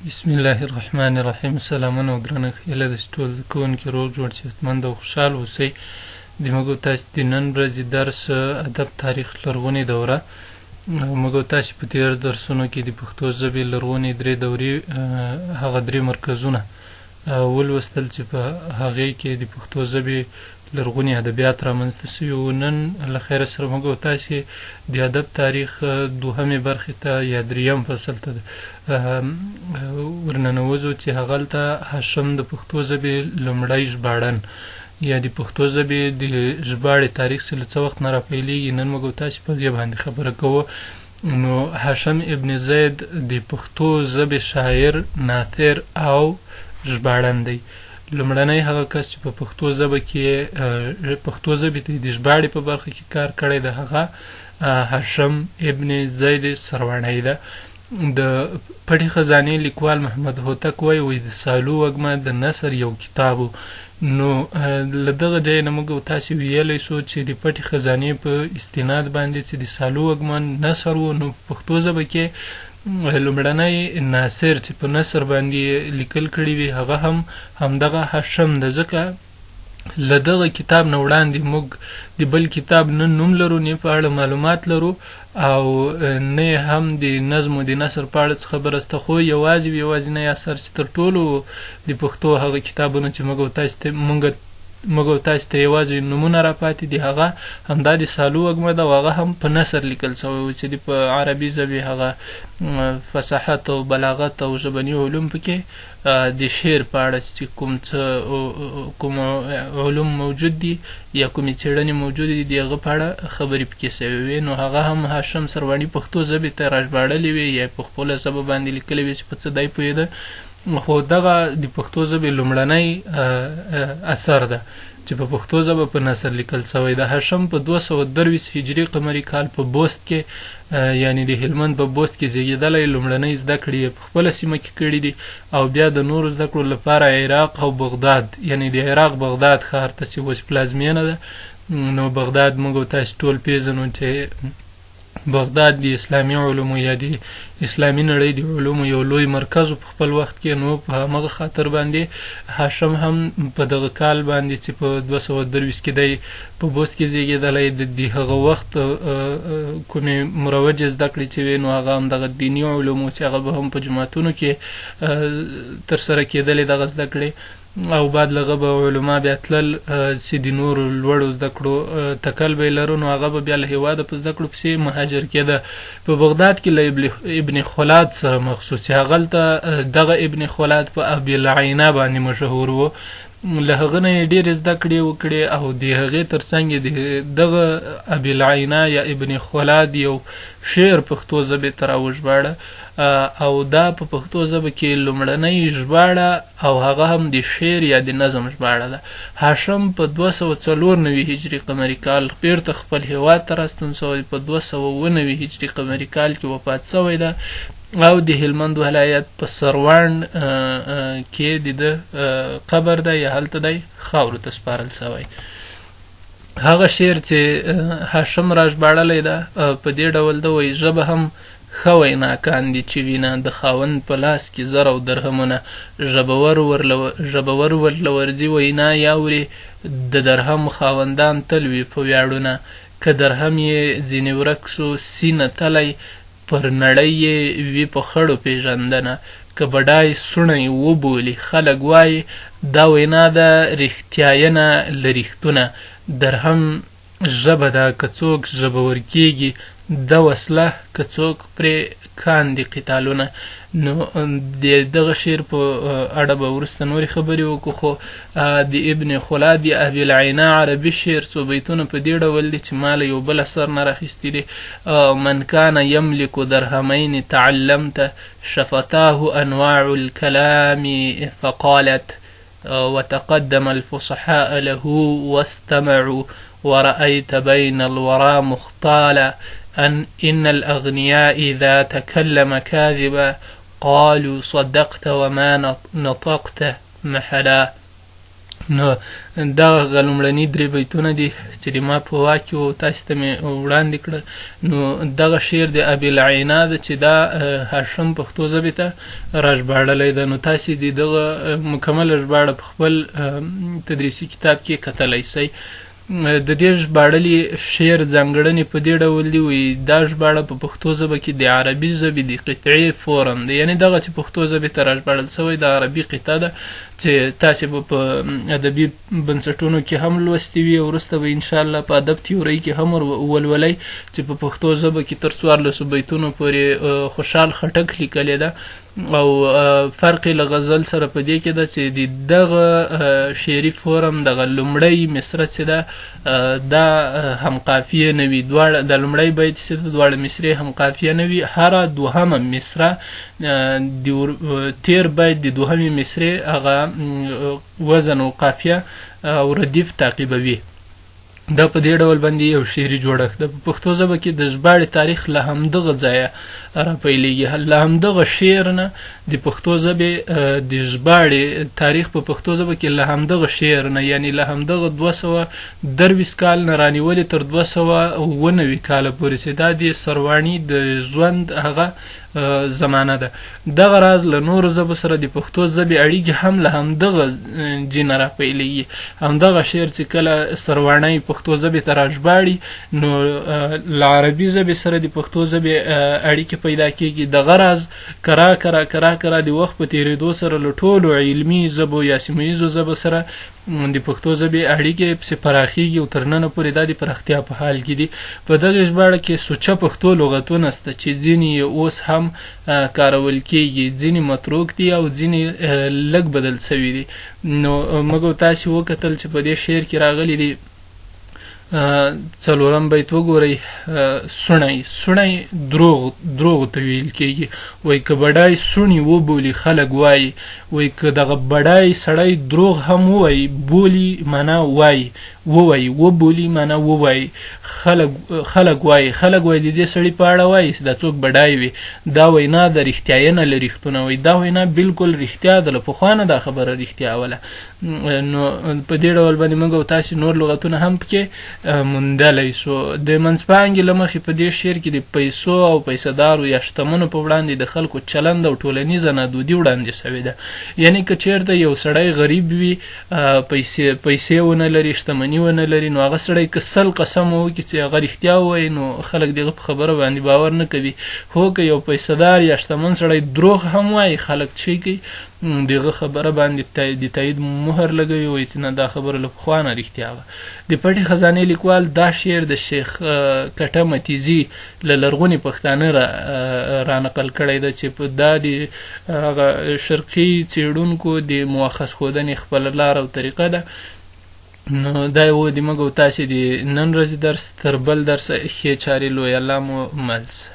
بسم الله الرحمن الرحیم. سلامونه او درنښت هیله ده چې ټول زده کوونکي روغ جوړ صحتمند او خوشحال اوسئ. موږ او تاسې د نن ورځې درس ادب تاریخ لرغونې دوره موږ او تاسې په تېرو درسونو کې د پښتو ژبې لرغونې درې دورې هغه درې مرکزونه ولوستل چې په هغې کې د پښتو ژبې لرغوني ادبیات رامنځته سوي وو. نن له خیره سره موږ او تاسې د ادب تاریخ دوهمې برخې ته یا درېیم فصل ته ورننوځو چې هغلته هاشم د پښتو ژبې لومړی ژباړن یا د پښتو ژبې د ژباړې تاریخ چې له څه وخت نه راپیلېږي، نن موږ او تاسې په دې باندې خبره کوو. نو هاشم ابن زید د پښتو ژبې شاعر، ناثر او ژباړن دی. لومړنی هغه کس چې په پښتو ژبه کې پښتو ژبې ته د ژباړې په برخه کې کار کړی ده هغه هاشم ابن زید سروانی ده. د پټې خزانې لیکوال محمد هوتک وایي د سالو وږمه د نثر یو کتاب و. نو له دغه ځایه نه موږ او تاسې ویلی سو چې د پټې خزانې په استناد باندې چې د سالو وږمه نثر و، نو په پښتو ژبه کې لومړنی ناصر چې په نثر باندې لیکل کړي وي هغه هم همدغه هاشم ده. ځکه له دغه کتاب نه وړاندې موږ د بل کتاب نه نوم لرو، نه په اړه معلومات لرو، او نه هم د نظم و د نثر په اړه څه خبره شته. خو یوازینی اثر چې تر ټولو د پښتو هغه کتابونه چې موږ او تاسې ته یوازې نومونه راپاتې دي هغه همدا د سالو وږمه ده، او هغه هم په نثر لیکل شوی و چې په عربي ژبې هغه فصاحت او بلاغت او ژبني علوم پکې د شعر په اړه چې کوم علوم موجود دي یا کومې څېړنې موجودې دي د هغه په اړه خبرې پکې شوې وې. نو هغه هم هاشم سرواني پښتو ژبې ته راژباړلې وې یا په خپله ژبه باندې لیکلې وې چې په څه دی پوهېده. خو دغه د پښتو ژبې لومړنی اثر ده چې په پښتو ژبه په نثر لیکل شوی ده. هاشم په 223 هجري قمري کال په بوست کې یعنی د هلمند په بوست کې زیږېدلی. لومړنۍ زده کړې یې په خپله سیمه کې کړي دي او بیا د نورو زده کړو لپاره عراق او بغداد یعنی د عراق بغداد ښار ته چې اوس پلازمینه ده. نو بغداد موږ او تاسې ټول پېژنو چې بغداد د اسلامي علومو یا د اسلامي نړۍ د علومو یو لوی مرکز په خپل وخت کې. نو په همغه خاطر باندې هاشم هم په دغه کال باندې چې په 223 کې دی په بوست کې زیږېدلی د هغه وخت کومې مروجې زده کړې چې وې نو هغه هم دغه دیني علومو چې هغه به هم په جوماتونو کې ترسره کېدلې دغه زده کړې، او بعد لغه به علما بیا تلل چې د نورو لوړو زده کړو تکل به یې لرو، نو هغه به بیا له هېواده په زده کړو پسې مهاجر کېده. په بغداد کې له ابن خلاد سره مخصوص هغلته دغه ابن خلاد په ابیالعینه باندې مشهور و. له هغه نه یې ډېرې زده کړې وکړې او د هغې تر څنګ یې دغه ابیالعینه یا ابن خلاد یو شعر پښتو ژبې ته راوژباړه او دا په پښتو ژبه کې لومړنۍ ژباړه او هغه هم د شعر یا د نظم ژباړه ده. هاشم په 294 هجري قمري کال بیرته خپل هېواد ته راستون شوی، په 290 هجري قمري کال کې وفات شوی ده او د هلمند ولایت په سروان کې د قبر دی یا هلته دی خاورو ته سپارل شوی. هغه شعر چې هاشم راژباړلی ده په دې ډول ده وایي: ژبه هم ښه ویناکان دي چې وینه د خاوند په لاس کې زر او درهمونه، ژبور ورله ورځي وینا یاوري د درهم خاوندان تل وي په ویاړونه، که درهم یې ځینې ورک سو سینه تلی پر نړۍ یې وي په خړو پېژندنه، که بډای سوڼی وبولي خلک وایي دا وینا ده رښتیاینه له رښتونه، درهم ژبه ده که څوک ژبور کېږي د وسله که څوک پرې کاندي قتالونه. نو د دغه شعر په اړه به وروسته نورې خبرې وکړو، خو د ابن خلاد یا ابیالعینه عربي شعر څو بیتونه په دې ډول دي چې ما له یو بل اثر نه راخیستي دي: من کان یملک درهمین تعلمت شفتاه انواع الکلام فقالت وتقدم الفصحاء له واستمعوا ورأيت بين الورى مختالا إن الأغنياء إذا تكلم كاذبا قالوا صدقت وما نطقت محلا. نو دغه لومړني 3 بیتونه دي چې د ما په واک کې وو، تاسو ته مې وړاندې کړه. نو دغه شعر د ابي العینا ده چې دا هاشم پښتو ژبې ته راژباړلی ده. نو تاسې د دغه مکمله ژباړه په خپل تدریسي کتاب کې کتلی شئ. د دې ژباړلي شعر ځانګړنې په دې ډول دي، وایي دا ژباړه په پښتو ژبه کې د عربي ژبې د قطعې فورم دی، یعنې دغه چې پښتو ژبې ته راژباړل شوی د عربي قطعه ده چې تاسې به په ادبي بنسټونو کې هم لوستي وي او وروسته به انشاءالله په ادب تیورۍ کې هم ولولئ چې په پښتو ژبه کې تر 14 بیتونو پورې خوشحال خټک لیکلې ده. او فرق له غزل سره په دې کې ده چې د دغه شعري فورم دغه لومړی مصره چې ده دا هم قافیه نه وي، دواړه د لومړی بیت چې ده دواړه مصرې هم قافیه نه وي، هره دوهمه مصره تیر بیت د دوهمې مصرې هغه وزن او قافیه او ردیف تعقیبوي. دا په دې ډول باندې یو شعري جوړښت ده. په پښتو ژبه کې د ژباړې تاریخ له همدغه ځایه راپیلېږي، له همدغه شعر نه د پښتو ژبې د ژباړې تاریخ په پښتو ژبه کې له همدغه شعر نه، یعنې له همدغه 223 کال نه رانیولې تر 290 کاله پورې چې دا د سرواني د ژوند هغه زمانه ده. دغه راز له نورو ژبو سره د پښتو ژبې اړیکې هم له همدغه جینه راپیلېږي. همدغه شعر چې کله سروانی پښتو ژبې ته راژباړي نو له عربي ژبې سره د پښتو ژبې اړیکې پیدا کېږي. دغه راز کرا د وخت په تېرېدو سره له ټولو علمي ژبو یا سیمه ییزو ژبو سره د پښتو ژبې اړیکې پسې پراخېږي او تر ننه پورې دا د پراختیا په حال کې دي. په دغه ژباړه کې سوچه پښتو لغتونه شته چې ځینې اوس هم کارول کېږي، ځینې متروک دي او ځینې لږ بدل شوي دي. نو موږ تاسې وکتل چې په دې شعر کې راغلي دي 4 بیت وګورئ، سونی دروغ ته ویل کېږي. وایي که بډای سونی وبولي خلک وایي، وایي که دغه بډای سړی دروغ هم ووایي بولي معنا وایي، وبولي معنا ووایي، خلک وایي د دې سړي په اړه وایي چې دا څوک بډای وي. دا وینا د رښتیاینه له رښتونه وایي، دا وینا بالکل رښتیا ده، له پخوا نه دا خبره رښتیا وله. نو په دې ډول باندې موږ او تاسې نور لغتونه هم پکې موندلی سو. د منځپانګې له مخې په دې شعر کې د پیسو او پیسهدارو یا شتمنو په وړاندې د خلکو چلند او ټولنیزه نادودي وړاندې شوې ده. یعنې که چېرته یو سړی غریب وي، پیسې ونه لري، شتمني ونه لري، نو هغه سړی که 100 قسم وکړي چې هغه رښتیا ووایي نو خلک دغه په خبره باندې باور نه کوي. خو که یو پیسهدار یا شتمن سړی دروغ هم وایي، خلک څه کوي دغه خبره باندې د تایید مهر لګوي، وایي چې نه دا خبره له پخوا نه رښتیا وه. د پټې خزانې لیکوال دا شعر د شیخ کټه متیزي له لرغوني پښتانه را نقل کړی ده چې دا د هغه شرقي څېړونکو د مؤخذ ښودنې خپله لار او طریقه ده. نو دا و د موږ او تاسې د نن ورځې درس. تر بل درسه ښې چارې لوی الله مو مل شه.